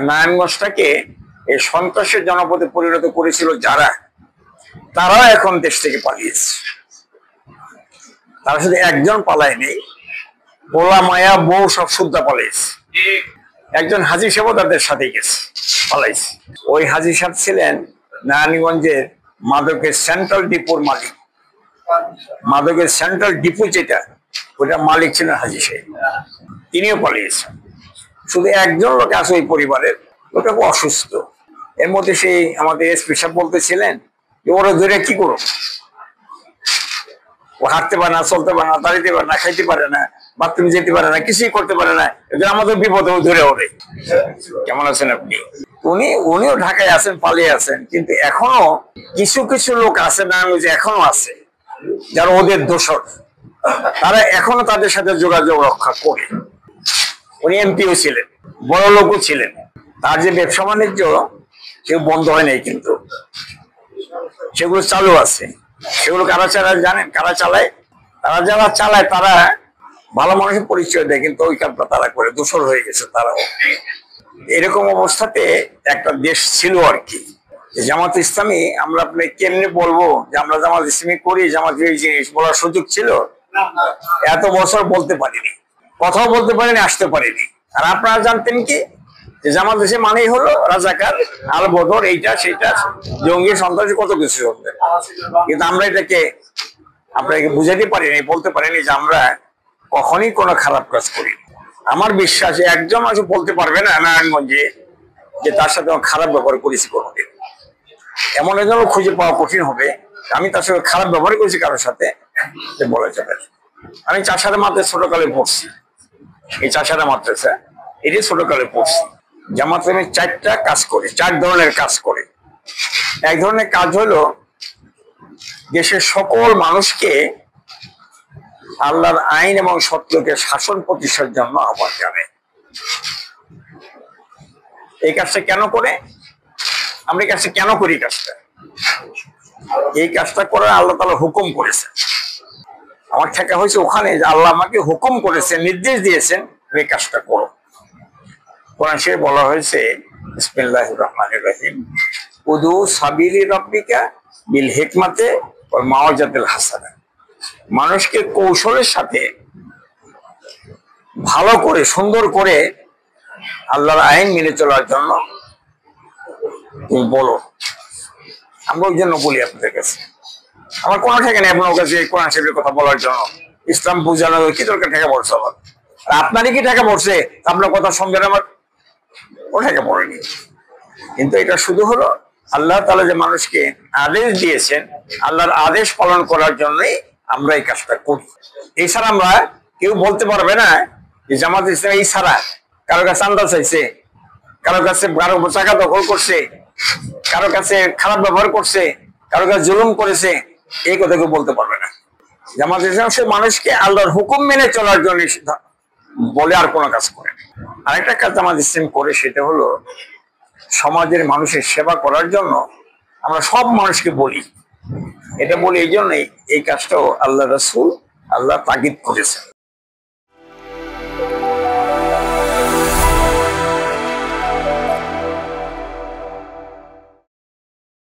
নারায়ণগঞ্জটাকে এই সন্ত্রাসের জনপদে পরিণত করেছিল যারা, তারা এখন দেশ থেকে পালিয়েছে। তারা শুধু একজন পালায়নি, পোলা মায়া বউ সব সুদ্ধা পালিয়েছে। একজন হাজী সাহেবও তাদের সাথে গেছে, পালাইছে। ওই হাজী সাহেব ছিলেন নারায়ণগঞ্জের মাদকের সেন্ট্রাল ডিপোর মালিক। মাদকের সেন্ট্রাল ডিপো যেটা, ওটা মালিক ছিলেন হাজী সাহেব, তিনিও পালিয়েছেন। শুধু একজন লোক আছে ওই পরিবারের, ওটা অসুস্থ। এর মধ্যে সেই আমাদের এসপি সাহেব বলতেছিলেন যে ওরা ধরে কি করো, ও হাঁটতে পারে না, চলতে পারে না, দাঁড়িতে পারে না, খাইতে পারে না, বাথরুমে যেতে পারে না, কিছুই করতে পারে না, আমাদের বিপদে ধরে ওরে। কেমন আছেন আপনি? উনিও ঢাকায় আছেন, পালিয়ে আছেন, কিন্তু এখনো কিছু কিছু লোক আছে না, যে এখনো আছে যারা ওদের দোষর, তারা এখনো তাদের সাথে যোগাযোগ রক্ষা করে। উনি এমপিও ছিলেন, বড় লোকও ছিলেন, তার যে ব্যবসা বাণিজ্য সেও বন্ধ হয় নাই, কিন্তু সেগুলো চালু আছে। সেগুলো কারা চালায় জানেন? কারা চালায়? তারা যারা চালায় তারা ভালো মানুষের পরিচয় দেয়, কিন্তু ওই কাজটা তারা করে, দোষর হয়ে গেছে তারাও। এরকম অবস্থাতে একটা দেশ ছিল আর কি। জামাত ইসলামী, আমরা আপনি কেমনে বলবো যে আমরা জামাত ইসলামী করি, জামাত এই জিনিস বলার সুযোগ ছিল? এত বছর বলতে পারিনি, কথাও বলতে পারিনি, আসতে পারিনি। আর আপনারা জানতেন কি যে জামাত ইসলামী মানেই হলো রাজাকার, আল বদর, এইটা সেইটা, জঙ্গি, সন্ত্রাসী, কত কিছু হবে। কিন্তু আমরা এটাকে আপনাকে বুঝাতে পারিনি, বলতে পারিনি যে আমরা কখনই কোনো খারাপ কাজ করি। আমার বিশ্বাস একজন মানুষ বলতে পারবে না নারায়ণগঞ্জে যে তার সাথে খারাপ ব্যবহার করেছি কোনোদিন। এমন একজন খুঁজে পাওয়া কঠিন হবে আমি তার সাথে খারাপ ব্যবহার করেছি কারোর সাথে, বলা যাবে। আমি চাষারা মাত্রায় ছোটকালে পড়ছি, এই চাষারা মাদ্রাসা এটি ছোটকালে পড়ছি। জামাত ইসলামী চারটা কাজ করে, 4 ধরনের কাজ করে। এক ধরনের কাজ হলো দেশের সকল মানুষকে আল্লাহর আইন এবং সত্যকে শাসন প্রতিষ্ঠার জন্য আহ্বান জানায়। এই কাজটা কেন করে? আমরা এই কাজটা কেন করি? এই কাজটা করার আল্লাহ তাআলা হুকুম করেছেন। আমার ঠেকা হয়েছে ওখানে যে আল্লাহ আমাকে হুকুম করেছেন, নির্দেশ দিয়েছেন এই কাজটা করো। কোরআন শরীফে বলা হয়েছে বিসমিল্লাহির রহমানির রহিম, উদু সাবিলি রাব্বিকা বিল হিকমাতে ওয়াল মাওয়াজাতিল হাসানা। মানুষকে কৌশলের সাথে ভালো করে, সুন্দর করে আল্লাহর আইন মেনে চলার জন্য তুমি বলো। আমরা ওই জন্য বলি আপনাদের কাছে, আমার কোনো ঠেকা নেই আপনার কাছে কোরআন শরীফের কথা বলার জন্য। ইসলাম বুঝানো কি দরকার ঠেকা পড়ছে আমার? আপনারই কি ঠেকা পড়ছে? আপনার কথা শুনবেন আমার? ও ঠেকা পড়েনি। কিন্তু এটা শুধু হলো আল্লাহ তাআলা যে মানুষকে আদেশ দিয়েছেন, আল্লাহর আদেশ পালন করার জন্যই আমরা এই কাজটা করি। এছাড়া আমরা কেউ বলতে পারবে না যে জামাত ইসলাম এই ছাড়া কারো কাছে চাঁদা চাইছে, কারো কাছে কারো টাকা দখল করছে, কারো কাছে খারাপ ব্যবহার করছে, কারো কাছে জুলুম করেছে, এই কথা কেউ বলতে পারবে না। জামাত ইসলাম সে মানুষকে আল্লাহর হুকুম মেনে চলার জন্য বলে আর কোনো কাজ করে। আরেকটা কাজ জামাত ইসলাম করে, সেটা হলো সমাজের মানুষের সেবা করার জন্য আমরা সব মানুষকে বলি। এটা বলি এই জন্যই, এই কাজটাও আল্লাহ রাসূল আল্লাহ তাগিদ করেছেন।